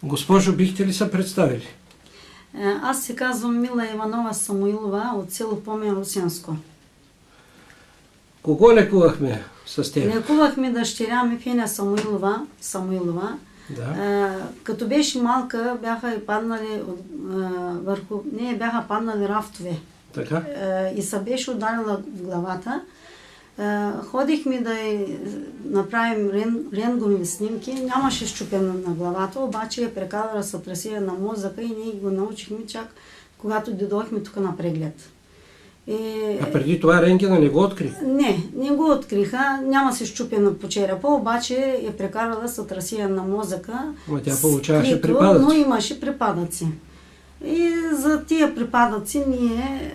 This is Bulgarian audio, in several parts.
Госпожо, бихте ли се представили? Аз се казвам Мила Иванова Самуилова от село Помен, Русенско. Кого лекувахме с теб? Лекувахме дъщеря ми Феня Самуилова. Да. Като беше малка, бяха паднали върху нея бяха паднали рафтове. Така? И се беше ударила в главата. Ходихме да направим рентгенови снимки. Нямаше счупена на главата, обаче я прекарала сътресение на мозъка и ние го научихме чак когато дойдохме тук на преглед. А преди това рентгена не го откри? Не го откриха. Няма се счупена по черепа, обаче е прекарала сътресение на мозъка. Но тя получаваше припадъци. Но имаше припадъци. И за тия припадъци ние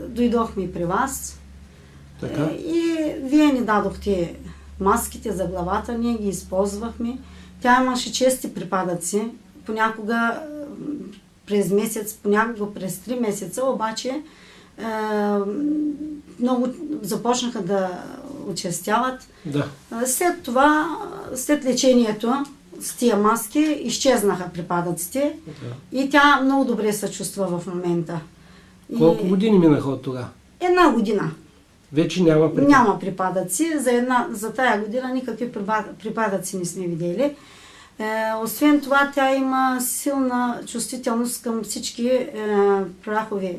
дойдохме при вас. Така? И вие ни дадохте маските за главата, ние ги използвахме. Тя имаше чести припадъци, понякога през месец, понякога през 3 месеца, обаче много започнаха да очестяват. Да. След това, след лечението с тия маски, изчезнаха припадъците. Да. И тя много добре се чувства в момента. Колко години минаха от тогава? 1 година. Вече няма припадъци? Няма припадъци. За тая година никакви припадъци не сме видели. Освен това, тя има силна чувствителност към всички прахови.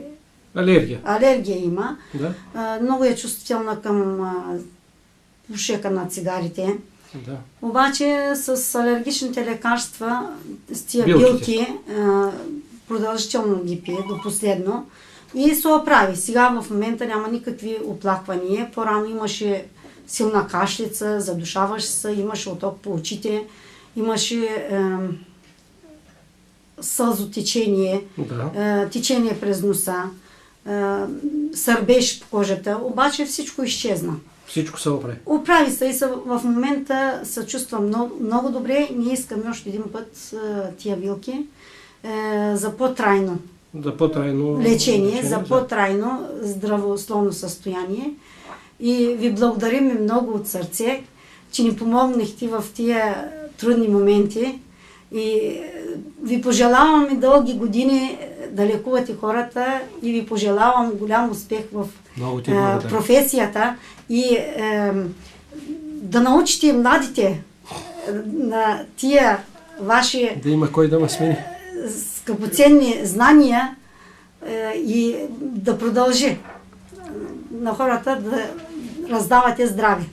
Алергия има. Да. Много е чувствителна към пушека на цигарите. Да. Обаче с алергичните лекарства, с тия билки, продължително ги пие до последно. И се оправи. Сега в момента няма никакви оплаквания. По-рано имаше силна кашлица, задушаваш се, имаше оток по очите, имаше сълзотечение, течение през носа, сърбеж по кожата, обаче всичко изчезна. Всичко се оправи? Оправи се и в момента се чувства много добре. Ние искаме още един път тия вилки за по-трайно лечение, за по-трайно здравословно състояние. И ви благодарим много от сърце, че ни помогнахте в тия трудни моменти. И ви пожелаваме дълги години да лекувате хората и ви пожелавам голям успех в професията и да научите младите на тия ваши да има кой да ме смени скъпоценни знания и да продължи на хората да раздавате здраве.